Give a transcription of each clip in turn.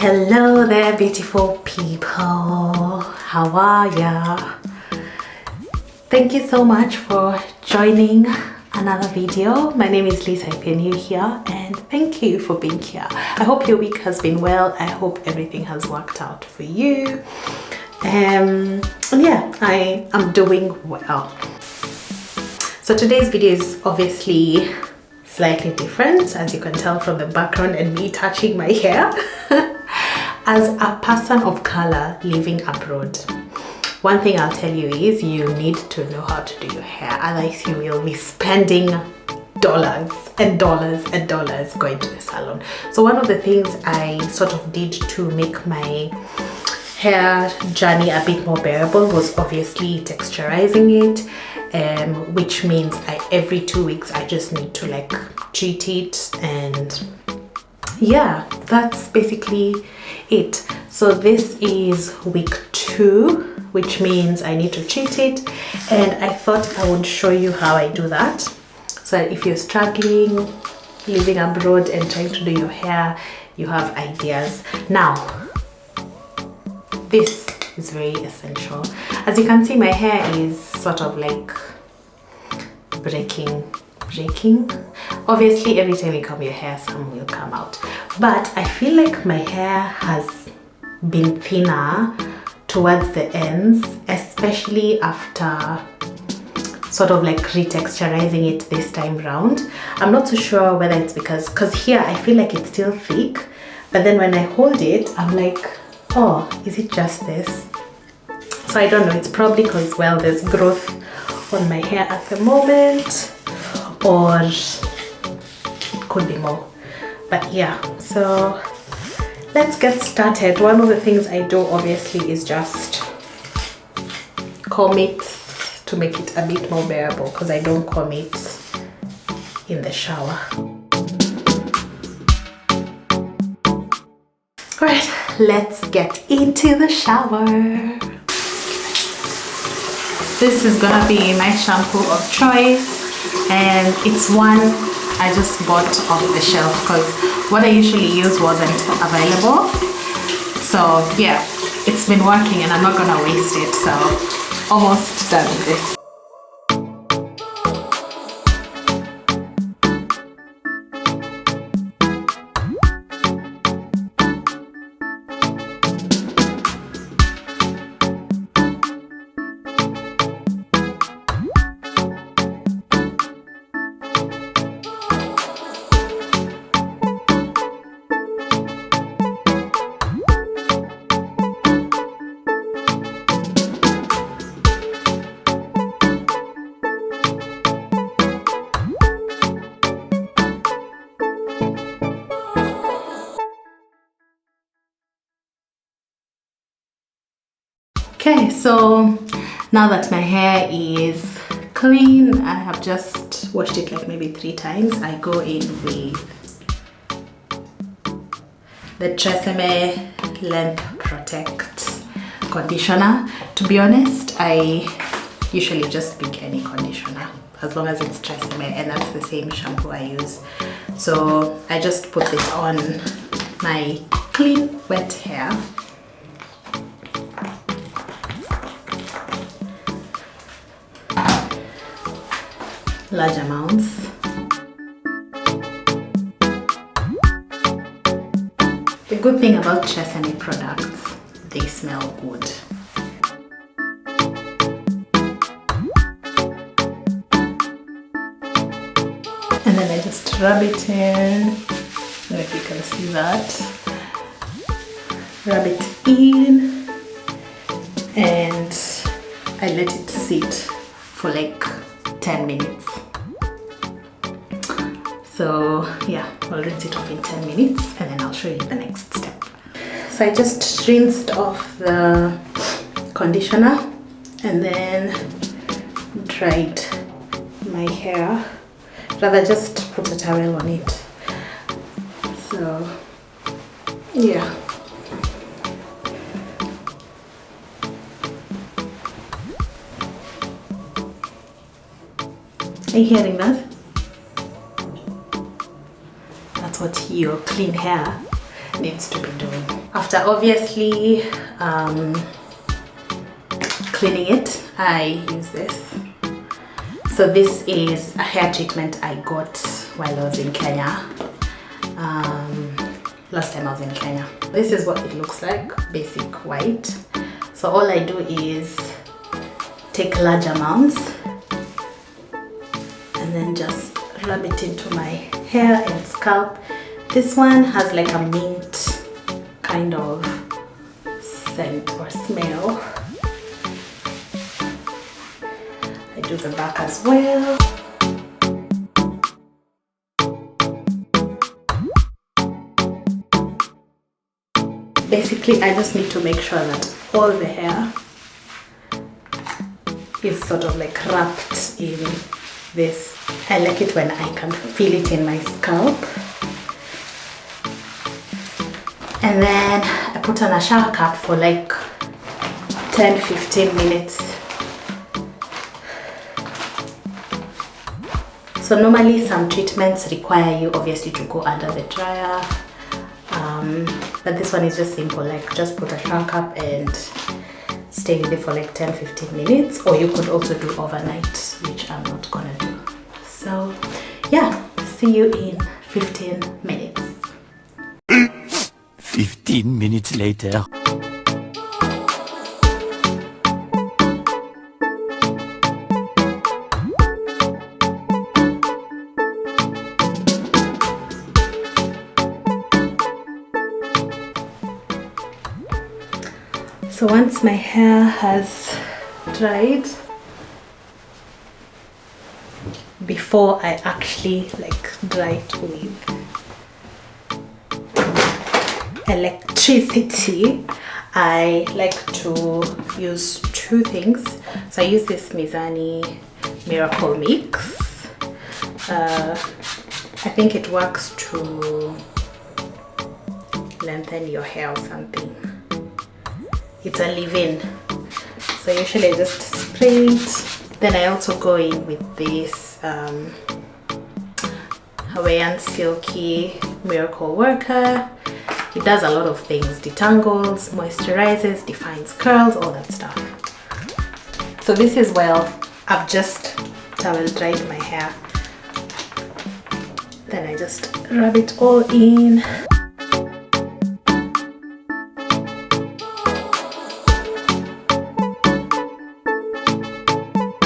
Hello there, beautiful people. How are ya? Thank you so much for joining another video. My name is Lisa if you're new here, and thank you for being here. I hope your week has been well. I hope everything has worked out for you. And yeah, I am doing well. So today's video is obviously slightly different, as you can tell from the background and me touching my hair. As a person of color living abroad, one thing I'll tell you is you need to know how to do your hair, otherwise you will be spending dollars and dollars and dollars going to the salon. So one of the things I sort of did to make my hair journey a bit more bearable was obviously texturizing it, which means every 2 weeks I just need to like treat it, and yeah, that's basically it. So this is week 2, which means I need to treat it, and I thought I would show you how I do that. So if you're struggling living abroad and trying to do your hair, you have ideas. Now, this is very essential. As you can see, my hair is sort of like breaking. Obviously every time you comb your hair some will come out, but I feel like my hair has been thinner towards the ends, especially after sort of like retexturizing it this time round. I'm not so sure whether it's because here I feel like it's still thick, but then when I hold it I'm like, oh, is it just this? So I don't know, it's probably because, well, there's growth on my hair at the moment, or it could be more, but yeah. So let's get started. One of the things I do obviously is just comb it to make it a bit more bearable, because I don't comb it in the shower. Alright, let's get into the shower. This is gonna be my shampoo of choice, and it's one I just bought off the shelf because what I usually use wasn't available. So yeah, it's been working and I'm not gonna waste it, so almost done with this. Okay, so now that my hair is clean, I have just washed it like maybe 3 times. I go in with the Tresemme Length Protect conditioner. To be honest, I usually just pick any conditioner as long as it's Tresemme, and that's the same shampoo I use. So I just put this on my clean wet hair. Large amounts. The good thing about Tresemme products, they smell good. And then I just rub it in. I don't know if you can see that. Rub it in, and I let it sit for like 10 minutes. So yeah, I'll rinse it off in 10 minutes and then I'll show you the next step. So I just rinsed off the conditioner and then dried my hair. Rather just put a towel on it. So yeah. Are you hearing that? That's what your clean hair needs to be doing. After obviously cleaning it, I use this. So this is a hair treatment I got while I was in Kenya. Last time I was in Kenya. This is what it looks like, basic white. So all I do is take large amounts and then just rub it into my hair and scalp. This one has like a mint kind of scent or smell. I do the back as well. Basically, I just need to make sure that all the hair is sort of like wrapped in this. I like it when I can feel it in my scalp. And then I put on a shower cap for like 10-15 minutes. So normally some treatments require you obviously to go under the dryer. But this one is just simple, like just put a shower cap and stay with it for like 10-15 minutes, or you could also do overnight, which I'm not gonna do. So yeah, see you in 15 minutes. 15 minutes later. So once my hair has dried, before I actually like dry it with electricity, I like to use two things. So I use this Mizani Miracle Mix. I think it works to lengthen your hair or something. It's a leave-in, so usually I just spray it. Then I also go in with this Hawaiian Silky Miracle Worker. It does a lot of things: detangles, moisturizes, defines curls, all that stuff. So this is, well, I've just towel dried my hair. Then I just rub it all in.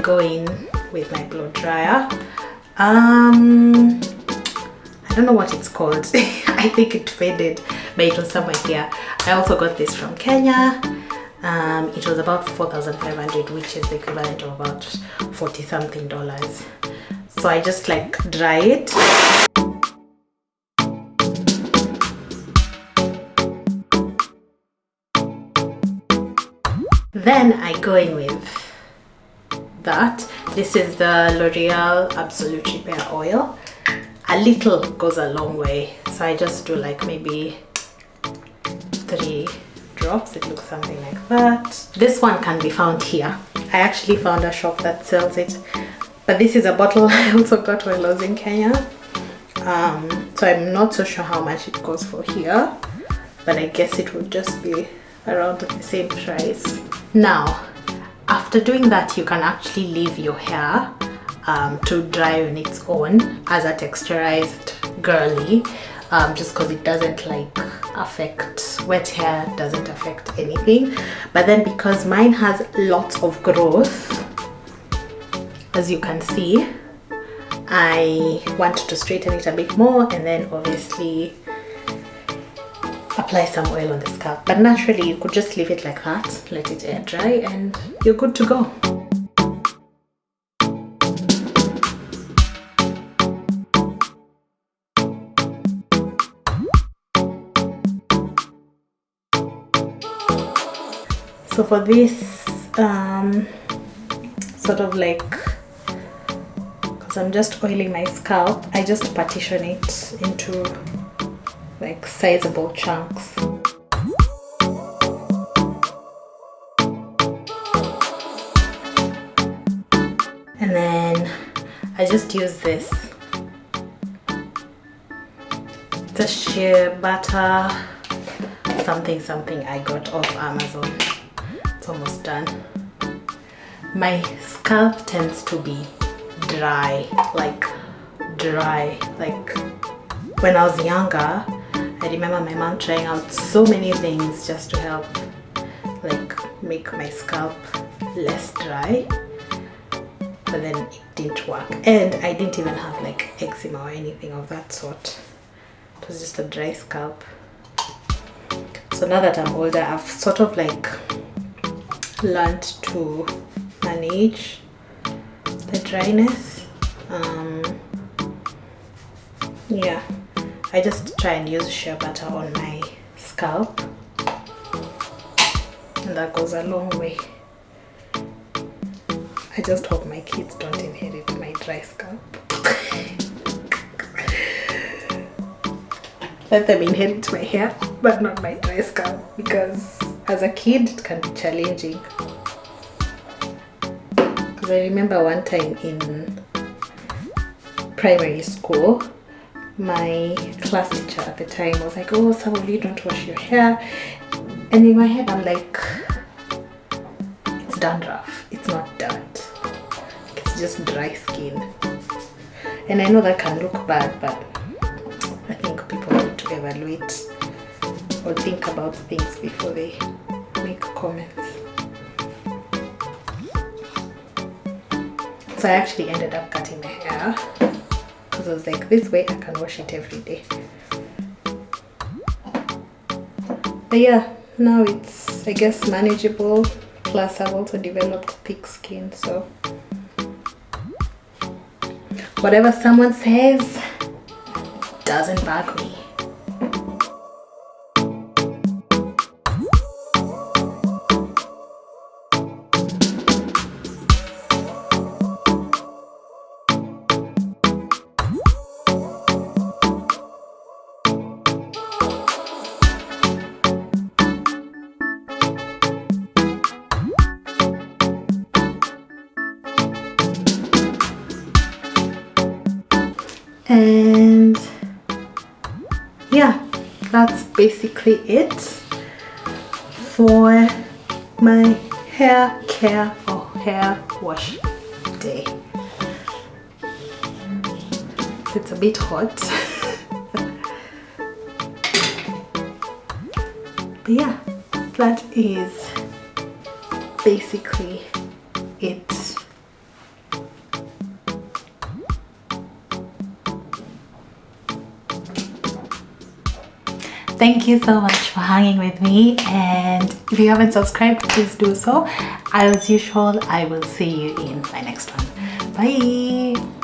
Go in with my blow dryer. I don't know what it's called. I think it faded, but it was somewhere here. I also got this from Kenya. It was about 4,500, which is the equivalent of about $40 something. So I just like dry it. Then I go in with that. This is the L'Oreal Absolute Repair Oil. A little goes a long way, so I just do like maybe 3 drops. It looks something like that. This one can be found here. I actually found a shop that sells it, but this is a bottle I also got while I was in Kenya. So I'm not so sure how much it goes for here, but I guess it would just be around the same price. Now, after doing that, you can actually leave your hair to dry on its own as a texturized girly, just because it doesn't like affect wet hair, doesn't affect anything. But then because mine has lots of growth, as you can see, I want to straighten it a bit more and then obviously apply some oil on the scalp. But naturally you could just leave it like that, let it air dry, and you're good to go. So for this sort of like, because I'm just oiling my scalp, I just partition it into like sizable chunks. And then I just use this, the shea butter something I got off Amazon. It's almost done. My scalp tends to be dry, like when I was younger. I remember my mom trying out so many things just to help like make my scalp less dry, but then it didn't work, and I didn't even have like eczema or anything of that sort. It was just a dry scalp. So now that I'm older, I've sort of like learned to manage the dryness. Yeah, I just try and use shea butter on my scalp, and that goes a long way. I just hope my kids don't inherit my dry scalp. Let them inherit my hair, but not my dry scalp, because as a kid it can be challenging. Because I remember one time in primary school, my class teacher at the time was like, "Oh, some of you don't wash your hair," and in my head I'm like, it's dandruff, it's not dirt, it's just dry skin. And I know that can look bad, but I think people need to evaluate or think about things before they make comments. So I actually ended up cutting my hair because I was like, this way I can wash it every day. But yeah, now it's, I guess, manageable. Plus I've also developed thick skin, so whatever someone says doesn't bug me. And yeah, that's basically it for my hair care or hair wash day. It's a bit hot. But yeah, that is basically it. Thank you so much for hanging with me, and if you haven't subscribed, please do so. As usual, I will see you in my next one. Bye.